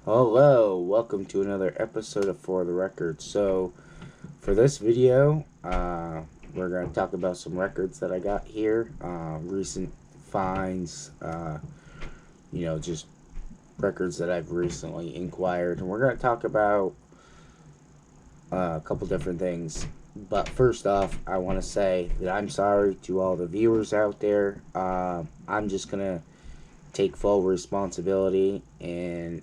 Hello, welcome to another episode of For the Record. So, for this video, we're going to talk about some records that I got here, recent finds, just records that I've recently inquired. And we're going to talk about a couple different things. But first off, I want to say that I'm sorry to all the viewers out there. I'm just going to take full responsibility and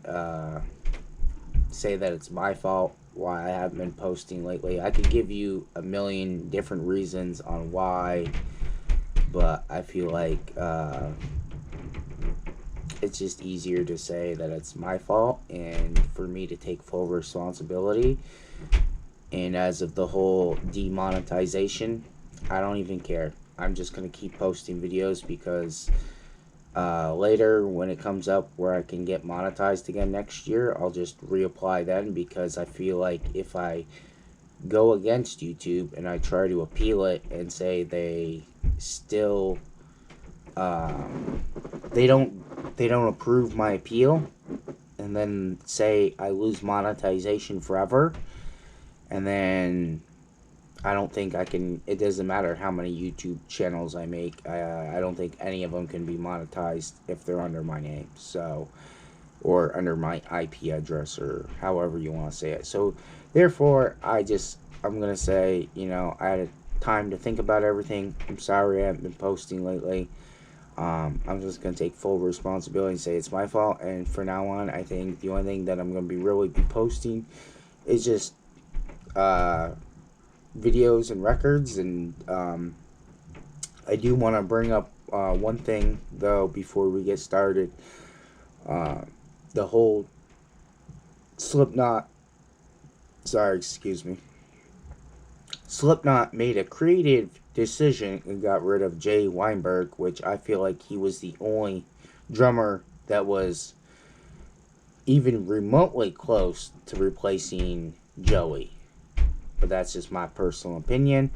say that it's my fault why I haven't been posting lately. I could give you a million different reasons on why, but I feel like it's just easier to say that it's my fault and for me to take full responsibility. And as of the whole demonetization, I don't even care. I'm just going to keep posting videos because later when it comes up where I can get monetized again next year, I'll just reapply then, because I feel like if I go against YouTube and I try to appeal it and say they still they don't approve my appeal, and then say I lose monetization forever, and then I don't think I can. It doesn't matter how many YouTube channels I make. I don't think any of them can be monetized if they're under my name. So, or under my IP address, or however you want to say it. So, therefore, I'm gonna say, I had time to think about everything. I'm sorry I haven't been posting lately. I'm just gonna take full responsibility and say it's my fault. And from now on, I think the only thing that I'm gonna really be posting is just videos and records. And I do want to bring up one thing though before we get started. The whole Slipknot made a creative decision and got rid of Jay Weinberg, which I feel like he was the only drummer that was even remotely close to replacing Joey. But that's just my personal opinion.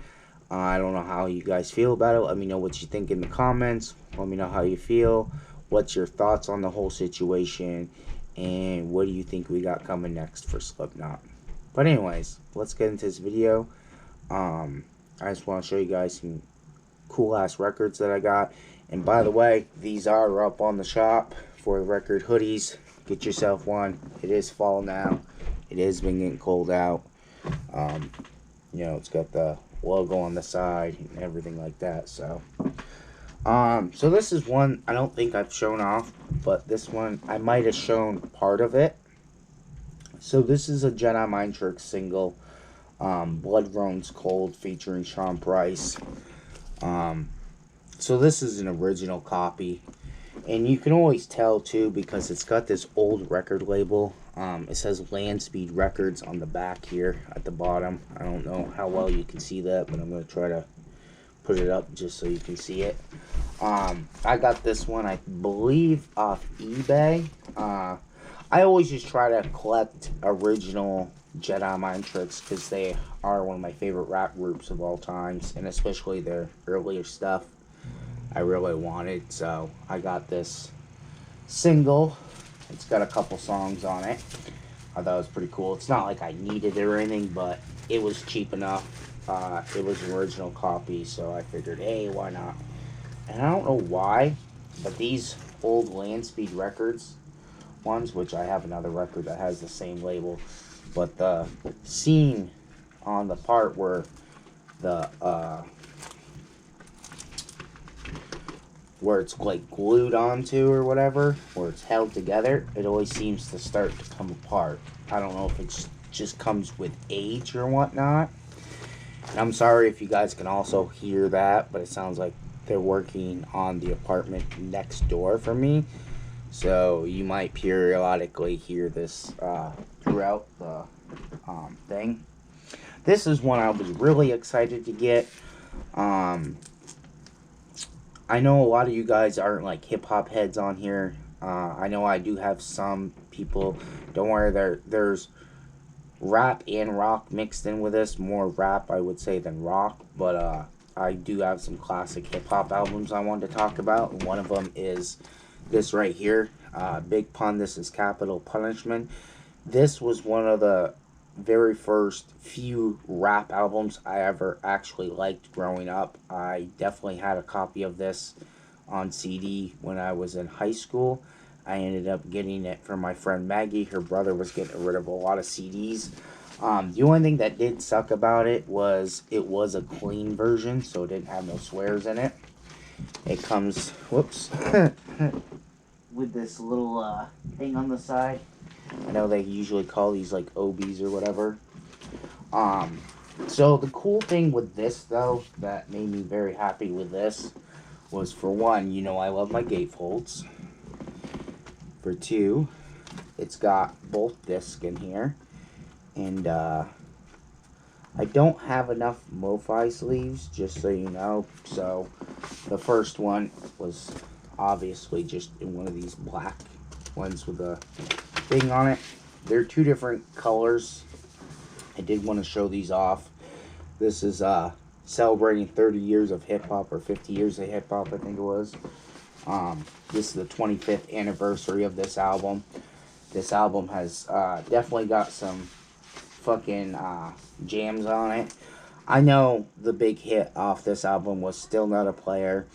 I don't know how you guys feel about it. Let me know what you think in the comments. Let me know how you feel. What's your thoughts on the whole situation? And what do you think we got coming next for Slipknot? But anyways, let's get into this video. I just want to show you guys some cool ass records that I got. And by the way, these are up on the shop. For the record, hoodies. Get yourself one. It is fall now. It has been getting cold out. It's got the logo on the side and everything like that. So this is one I don't think I've shown off, but this one I might have shown part of it. So this is a Jedi Mind Trick single, Blood Runs Cold, featuring Sean Price. So this is an original copy, and you can always tell too because it's got this old record label. It says Land Speed Records on the back here at the bottom. I don't know how well you can see that, but I'm going to try to put it up just so you can see it. I got this one, I believe, off eBay. I always just try to collect original Jedi Mind Tricks because they are one of my favorite rap groups of all times, and especially their earlier stuff I really wanted. So I got this single. It's got a couple songs on it. I thought it was pretty cool. It's not like I needed it or anything, but it was cheap enough. It was an original copy, so I figured, hey, why not? And I don't know why, but these old Land Speed Records ones, which I have another record that has the same label, but the scene on the part where the where it's like glued onto or whatever, where it's held together, it always seems to start to come apart. I don't know if it just comes with age or whatnot. And I'm sorry if you guys can also hear that, but it sounds like they're working on the apartment next door from me. So you might periodically hear this throughout the thing. This is one I was really excited to get. I know a lot of you guys aren't like hip-hop heads on here. I know I do have some people. Don't worry, there's rap and rock mixed in with this. More rap, I would say, than rock. But I do have some classic hip-hop albums I wanted to talk about. And one of them is this right here. Big Pun, this is Capital Punishment. This was one of the very first few rap albums I ever actually liked growing up. I definitely had a copy of this on CD when I was in high school. I ended up getting it from my friend Maggie. Her brother was getting rid of a lot of CDs. The only thing that did suck about it was a clean version, so it didn't have no swears in it. It comes, whoops, with this little thing on the side. I know they usually call these like OBs or whatever. So the cool thing with this though that made me very happy with this was, for one, you know I love my gatefolds. For two, it's got both discs in here, and I don't have enough MoFi sleeves, just so you know. So the first one was obviously just in one of these black ones with a thing on it. They're two different colors. I did want to show these off. This is celebrating 30 years of hip-hop, or 50 years of hip-hop, I think it was. This is the 25th anniversary of this album. This album has definitely got some fucking jams on it. I know the big hit off this album was Still Not a Player.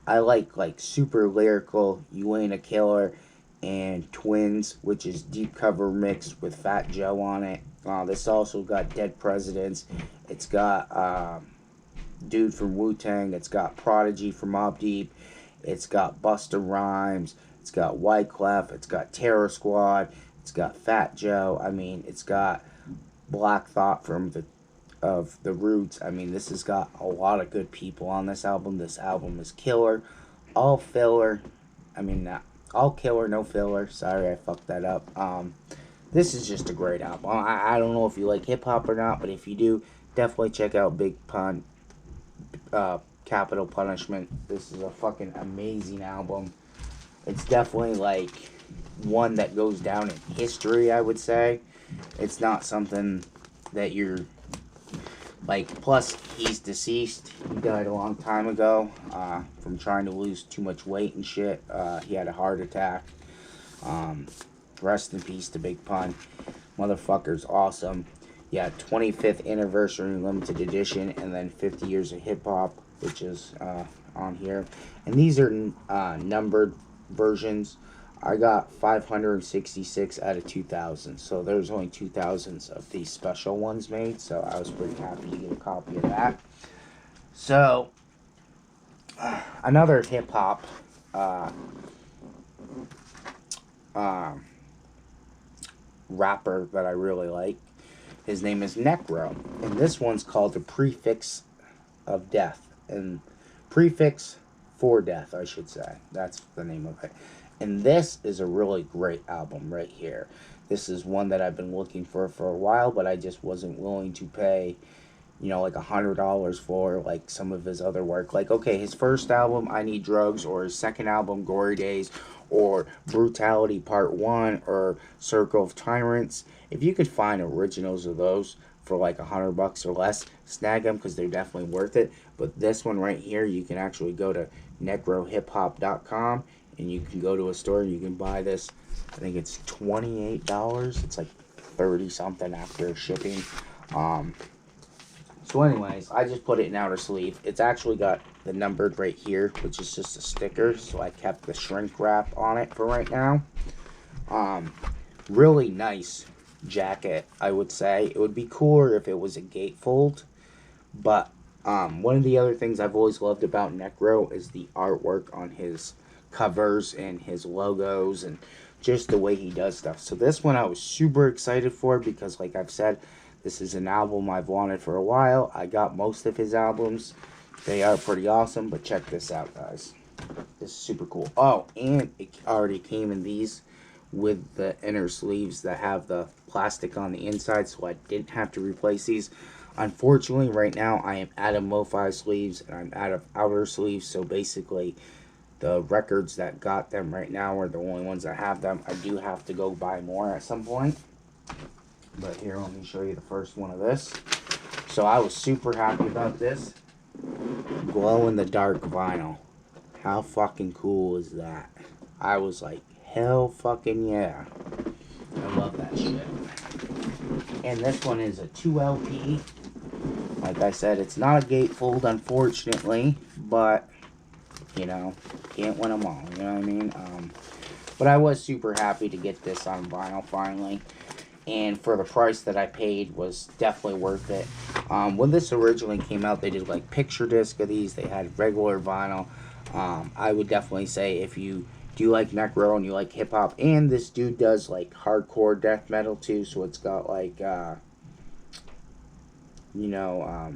I like Super Lyrical, You Ain't a Killer, and Twins, which is deep cover mixed with Fat Joe on it. This also got Dead Presidents. It's got Dude from Wu-Tang. It's got Prodigy from Mobb Deep. It's got Busta Rhymes. It's got Wyclef. It's got Terror Squad. It's got Fat Joe. I mean, it's got Black Thought from the Roots. I mean, this has got a lot of good people on this album. This album is killer. All filler. I mean, all killer, no filler. Sorry, I fucked that up. This is just a great album. I don't know if you like hip-hop or not, but if you do, definitely check out Big Pun, Capital Punishment. This is a fucking amazing album. It's definitely like one that goes down in history, I would say. It's not something that you're like, plus he's deceased. He died a long time ago from trying to lose too much weight and shit. He had a heart attack. Rest in peace to Big Pun. Motherfucker's awesome. Yeah, 25th anniversary limited edition, and then 50 years of hip hop, which is on here. And these are numbered versions. I got 566 out of 2,000. So there's only 2,000s of these special ones made. So I was pretty happy to get a copy of that. So another hip hop rapper that I really like. His name is Necro, and this one's called The Prefix of Death, and Prefix for Death, I should say. That's the name of it. And this is a really great album right here. This is one that I've been looking for a while, but I just wasn't willing to pay, you know, like $100 for like some of his other work. Like, okay, his first album, I Need Drugs, or his second album, Gory Days, or Brutality Part 1, or Circle of Tyrants. If you could find originals of those for like $100 or less, snag them, because they're definitely worth it. But this one right here, you can actually go to necrohiphop.com, and you can go to a store and you can buy this. I think it's $28. It's like 30 something after shipping. So anyways, I just put it in outer sleeve. It's actually got the numbered right here, which is just a sticker, so I kept the shrink wrap on it for right now. Really nice jacket, I would say. It would be cooler if it was a gatefold, but one of the other things I've always loved about Necro is the artwork on his covers and his logos and just the way he does stuff. So this one I was super excited for, because like I've said, this is an album I've wanted for a while. I got most of his albums. They are pretty awesome, but check this out, guys. This is super cool. Oh, and it already came in these with the inner sleeves that have the plastic on the inside, so I didn't have to replace these. Unfortunately, right now, I am out of MoFi sleeves, and I'm out of outer sleeves, so basically, the records that got them right now are the only ones that have them. I do have to go buy more at some point. But here, let me show you the first one of this. So I was super happy about this. Glow in the dark vinyl. How fucking cool is that? I was like Hell fucking yeah. I love that shit. And this one is a 2LP. Like I said, it's not a gatefold, unfortunately, but, you know, can't win them all, you know what I mean? But I was super happy to get this on vinyl finally. And for the price that I paid was definitely worth it. When this originally came out, they did like picture disc of these. They had regular vinyl. I would definitely say if you do like necro and you like hip hop, and this dude does like hardcore death metal too, so it's got like you know,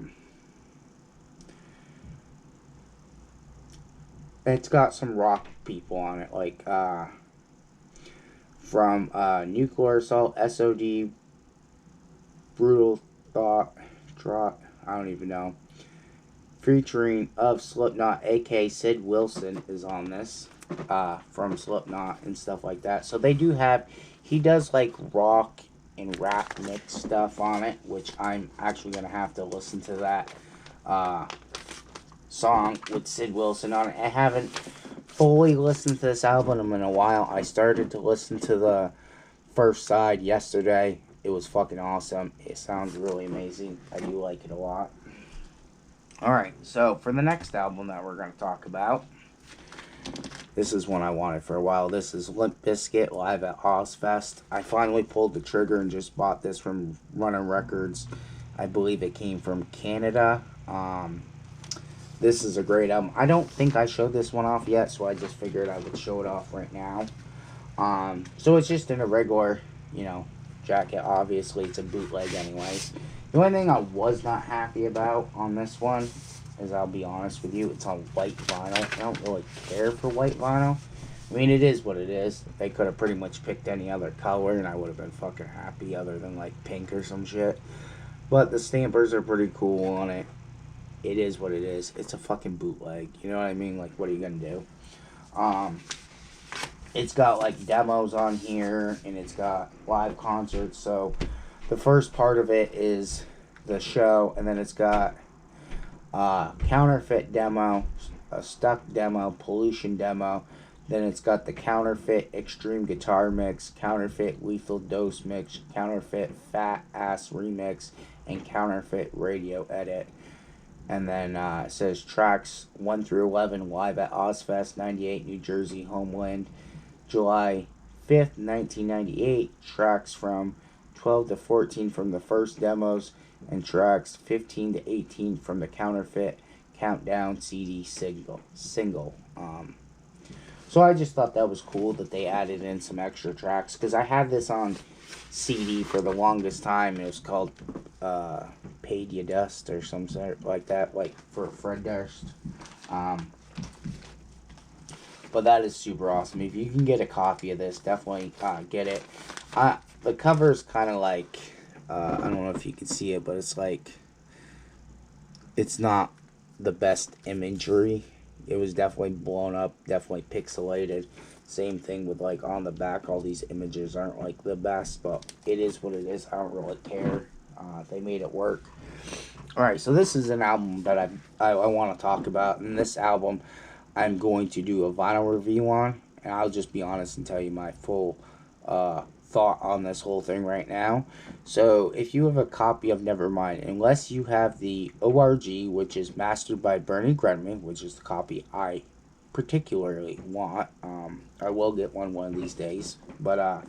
it's got some rock people on it, like from Nuclear Assault, SOD, Brutal Thought, Trot, I don't even know. Featuring of Slipknot, aka Sid Wilson, is on this from Slipknot and stuff like that. So they do have, he does like rock and rap mix stuff on it, which I'm actually gonna have to listen to that song with Sid Wilson on it. I haven't fully listened to this album in a while. I started to listen to the first side yesterday. It was fucking awesome. It sounds really amazing. I do like it a lot. Alright, so for the next album that we're going to talk about, this is one I wanted for a while. This is Limp Bizkit live at Ozfest. I finally pulled the trigger and just bought this from Running Records. I believe it came from Canada. This is a great album. I don't think I showed this one off yet, so I just figured I would show it off right now. So it's just in a regular, you know, jacket. Obviously, it's a bootleg anyways. The only thing I was not happy about on this one is, I'll be honest with you, it's on white vinyl. I don't really care for white vinyl. I mean, it is what it is. They could have pretty much picked any other color, and I would have been fucking happy other than, like, pink or some shit. But the stampers are pretty cool on it. It is what it is. It's a fucking bootleg. You know what I mean? Like, what are you gonna do? It's got, like, demos on here, and it's got live concerts. So, the first part of it is the show, and then it's got counterfeit demo, a stuck demo, pollution demo. Then it's got the counterfeit extreme guitar mix, counterfeit lethal dose mix, counterfeit fat ass remix, and counterfeit radio edit. And then it says tracks 1 through 11 live at Ozfest 98, New Jersey, Homeland, July 5th, 1998. Tracks from 12 to 14 from the first demos, and tracks 15 to 18 from the counterfeit countdown CD single. So I just thought that was cool that they added in some extra tracks, because I had this on CD for the longest time. It was called Paid Ya Dust or some sort like that, like for Fred Durst. But that is super awesome. If you can get a copy of this, definitely get it. The cover is kind of like, I don't know if you can see it, but it's like, it's not the best imagery. It was definitely blown up, definitely pixelated. Same thing with, like, on the back, all these images aren't like the best, but it is what it is. I don't really care. They made it work. Alright, so this is an album that I want to talk about, and this album I'm going to do a vinyl review on, and I'll just be honest and tell you my full thought on this whole thing right now. So if you have a copy of Nevermind, unless you have the ORG, which is mastered by Bernie Grunman, which is the copy I particularly want, I will get one of these days, but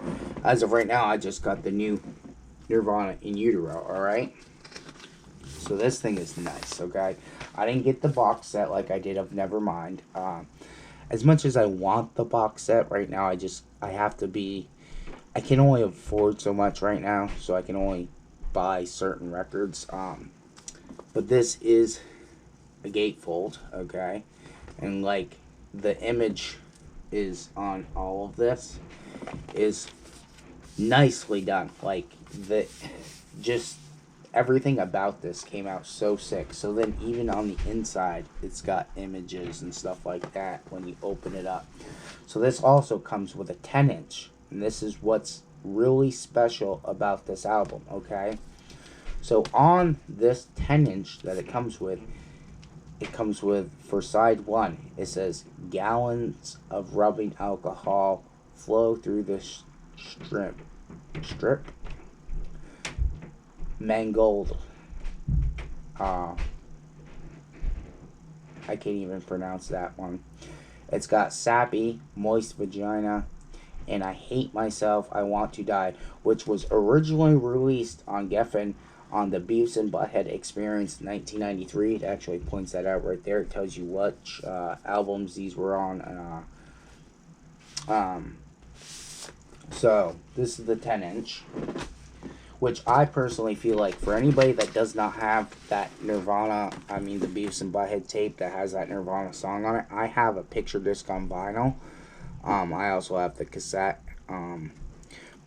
as of right now, I just got the new Nirvana in Utero. Alright, so this thing is nice. Okay, I didn't get the box set like I did of Nevermind. As much as I want the box set right now, I have to be, I can only afford so much right now, so I can only buy certain records. But this is a gatefold, okay? And, like, the image is on all of this is nicely done. Like, just everything about this came out so sick. So then even on the inside, it's got images and stuff like that when you open it up. So this also comes with a 10-inch. And this is what's really special about this album, okay? So on this 10-inch that it comes with, for side 1, it says gallons of rubbing alcohol flow through the strip. Mangold. I can't even pronounce that one. It's got Sappy, Moist Vagina, and I Hate Myself, I Want to Die, which was originally released on Geffen on the Beavis and Butthead Experience 1993. It actually points that out right there. It tells you which albums these were on. So, this is the 10-inch. Which I personally feel like for anybody that does not have that Nirvana, I mean the Beavis and Butthead tape that has that Nirvana song on it, I have a picture disc on vinyl. I also have the cassette.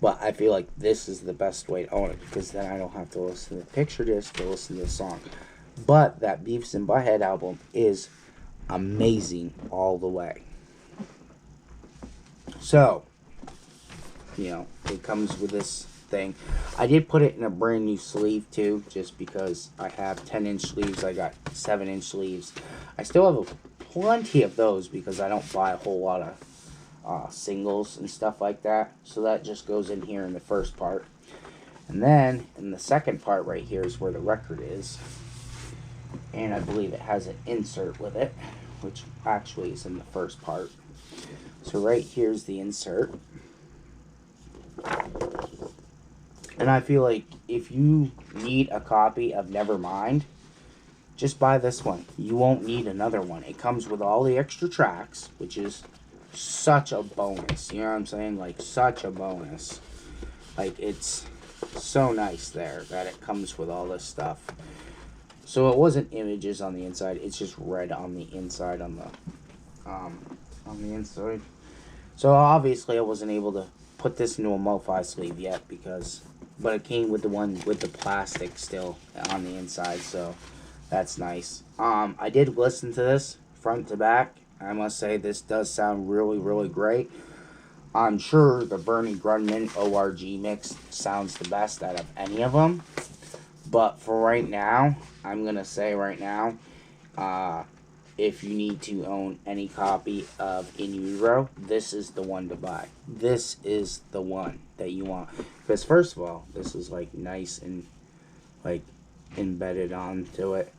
But I feel like this is the best way to own it because then I don't have to listen to the picture disc to listen to the song. But that Beavis and Butthead album is amazing all the way. So, it comes with this thing. I did put it in a brand new sleeve too, just because I have 10-inch sleeves. I got 7-inch sleeves. I still have plenty of those because I don't buy a whole lot of singles and stuff like that. So that just goes in here in the first part. And then in the second part right here is where the record is. And I believe it has an insert with it, which actually is in the first part. So right here's the insert. And I feel like if you need a copy of Nevermind, just buy this one. You won't need another one. It comes with all the extra tracks, which is such a bonus. You know what I'm saying? Like, such a bonus. Like, it's so nice there that it comes with all this stuff. So it wasn't images on the inside. It's just red on the inside on the inside. So obviously I wasn't able to put this into a MoFi sleeve yet but it came with the one with the plastic still on the inside, so that's nice. I did listen to this front to back. I must say this does sound really, really great. I'm sure the Bernie Grundman ORG mix sounds the best out of any of them. But for right now, I'm going to say right now, if you need to own any copy of In Utero, this is the one to buy. This is the one that you want. Because first of all, this is like nice and like embedded onto it.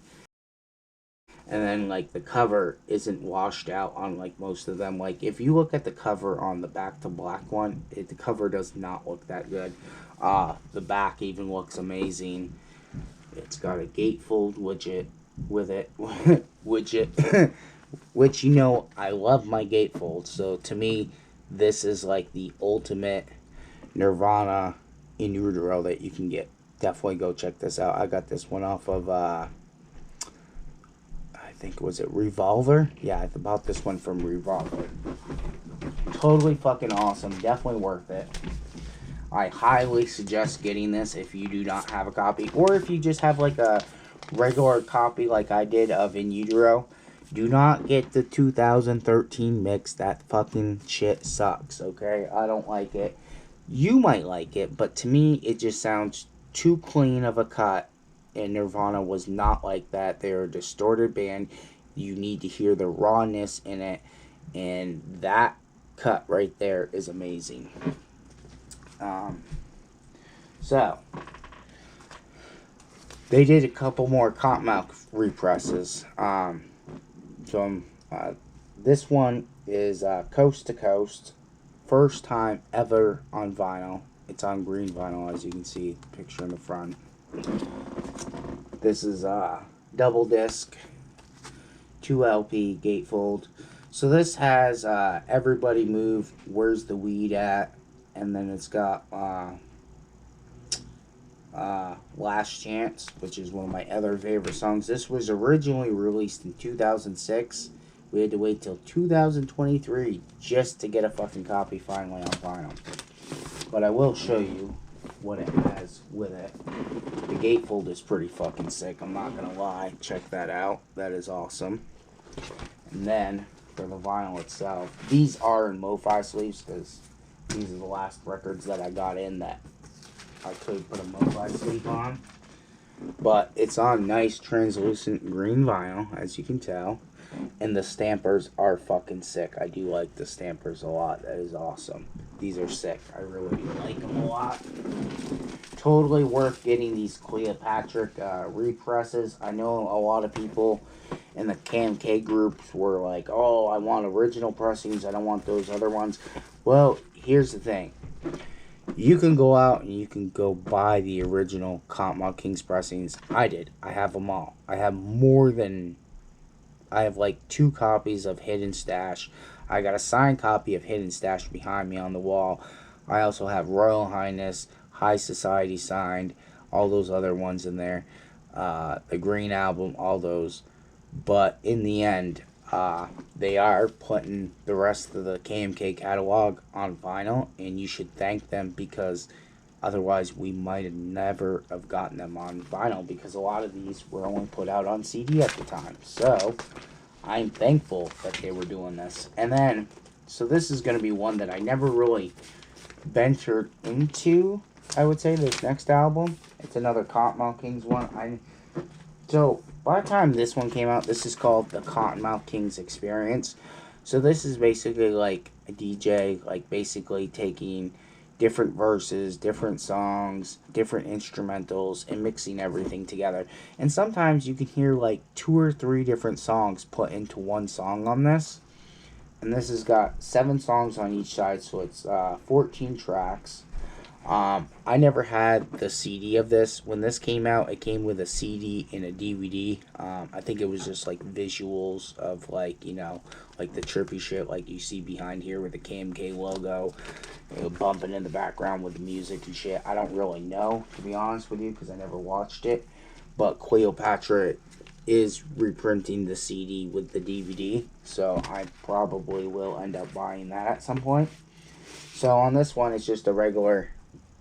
And then like the cover isn't washed out on like most of them. Like if you look at the cover on the Back to Black one, the cover does not look that good. The back even looks amazing. It's got a gatefold widget with it. widget. Which, I love my gatefold. So to me, this is like the ultimate Nirvana In Utero that you can get. Definitely go check this out. I got this one off of, I think, was it Revolver? Yeah, I bought this one from Revolver. Totally fucking awesome. Definitely worth it. I highly suggest getting this if you do not have a copy. Or if you just have like a regular copy like I did of In Utero. Do not get the 2013 mix. That fucking shit sucks, okay? I don't like it. You might like it, but to me, it just sounds too clean of a cut. And Nirvana was not like that. They're a distorted band. You need to hear the rawness in it. And that cut right there is amazing. So, they did a couple more Cottonmouth represses. This one is Coast to Coast. First time ever on vinyl. It's on green vinyl, as you can see. Picture in the front. This is double disc, 2 LP gatefold. So this has Everybody Move, Where's the Weed At? And then it's got Last Chance, which is one of my other favorite songs. This was originally released in 2006. We had to wait till 2023 just to get a fucking copy finally on vinyl. But I will show you what it has with it. The gatefold is pretty fucking sick, I'm not gonna lie. Check that out. That is awesome. And then, for the vinyl itself, these are in MoFi sleeves because these are the last records that I got in that I could put a MoFi sleeve on. But it's on nice translucent green vinyl, as you can tell. And the stampers are fucking sick. I do like the stampers a lot. That is awesome. These are sick. I really do like them a lot. Totally worth getting these Cleopatra represses. I know a lot of people in the KMK groups were like, oh, I want original pressings. I don't want those other ones. Well, here's the thing. You can go out and you can go buy the original Cottonmouth Kings pressings. I did. I have them all. I have like 2 copies of Hidden Stash. I got a signed copy of Hidden Stash behind me on the wall. I also have Royal Highness, High Society signed, all those other ones in there. The Green Album, all those. But in the end, they are putting the rest of the KMK catalog on vinyl, and you should thank them because otherwise we might have never have gotten them on vinyl because a lot of these were only put out on CD at the time. So I'm thankful that they were doing this. And then, so this is going to be one that I never really ventured into, I would say, this next album. It's another Cottonmouth Kings one. So by the time this one came out, this is called the Cottonmouth Kings Experience. So this is basically like a DJ, like basically taking different verses, different songs, different instrumentals, and mixing everything together. And sometimes you can hear like 2 or 3 different songs put into one song on this. And this has got 7 songs on each side, so it's 14 tracks. I never had the CD of this. When this came out, it came with a CD and a DVD. I think it was just like visuals of like, you know, like the trippy shit like you see behind here with the KMK logo, you know, bumping in the background with the music and shit. I don't really know, to be honest with you, because I never watched it. But Cleopatra is reprinting the CD with the DVD, so I probably will end up buying that at some point. So on this one, it's just a regular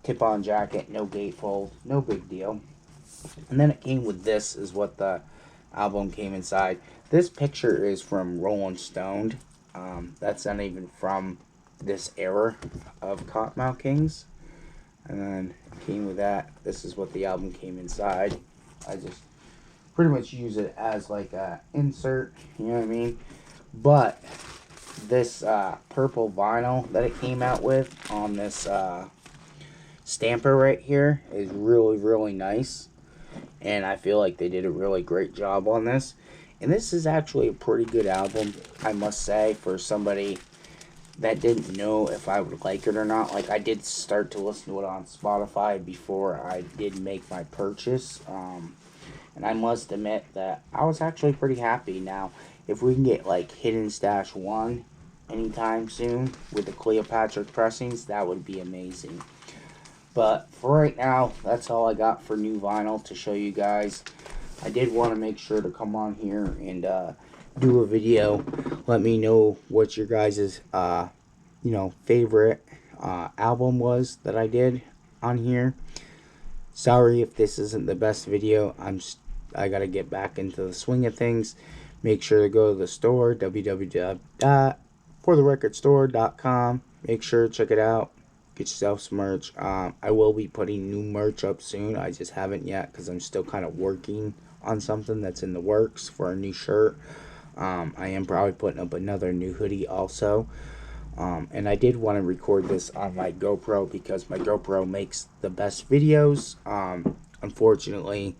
tip-on jacket, no gatefold, no big deal. And then it came with this, is what the album came inside. This picture is from Rolling Stone. That's not even from this era of Cottonmouth Kings. And then it came with that. This is what the album came inside. I just pretty much use it as like a insert, you know what I mean? But this purple vinyl that it came out with on this stamper right here is really, really nice. And I feel like they did a really great job on this. And this is actually a pretty good album, I must say, for somebody that didn't know if I would like it or not. Like, I did start to listen to it on Spotify before I did make my purchase. And I must admit that I was actually pretty happy. Now, if we can get, like, Hidden Stash 1 anytime soon with the Cleopatra pressings, that would be amazing. But for right now, that's all I got for new vinyl to show you guys. I did want to make sure to come on here and do a video. Let me know what your guys' favorite album was that I did on here. Sorry if this isn't the best video. I gotta get back into the swing of things. Make sure to go to the store, www.fortherecordstore.com. Make sure to check it out. Get yourself some merch. I will be putting new merch up soon. I just haven't yet because I'm still kind of working on something that's in the works for a new shirt. I am probably putting up another new hoodie also. And I did want to record this on my GoPro because my GoPro makes the best videos. Unfortunately,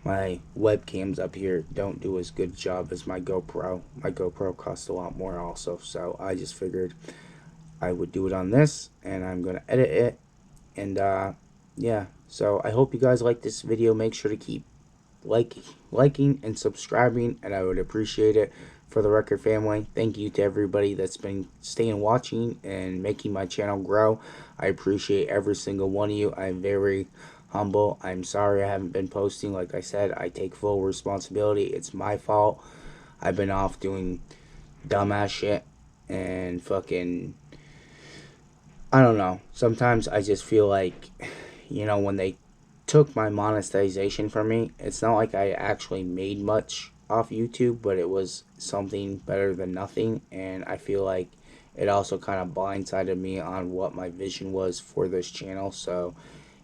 my webcams up here don't do as good a job as my GoPro. My GoPro costs a lot more also, so I just figured I would do it on this, and I'm going to edit it. And yeah, so I hope you guys like this video. Make sure to keep liking and subscribing, and I would appreciate it. For the record family, thank you to everybody that's been staying watching and making my channel grow. I appreciate every single one of you. I'm very humble. I'm sorry I haven't been posting. Like I said, I take full responsibility. It's my fault. I've been off doing dumbass shit and fucking, I don't know. Sometimes I just feel like, you know, when they took my monetization from me, it's not like I actually made much off YouTube, but it was something better than nothing, and I feel like it also kind of blindsided me on what my vision was for this channel, so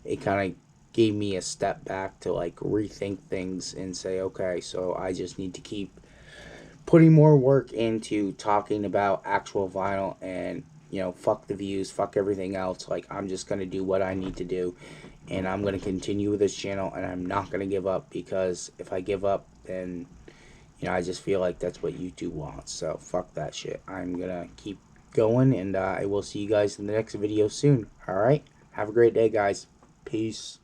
it kind of gave me a step back to like rethink things and say, okay, so I just need to keep putting more work into talking about actual vinyl, and you know, fuck the views, fuck everything else. Like, I'm just gonna do what I need to do, and I'm gonna continue with this channel, and I'm not gonna give up, because if I give up, then you know, I just feel like that's what YouTube wants. So fuck that shit. I'm gonna keep going, and I will see you guys in the next video soon. All right, have a great day, guys. Peace.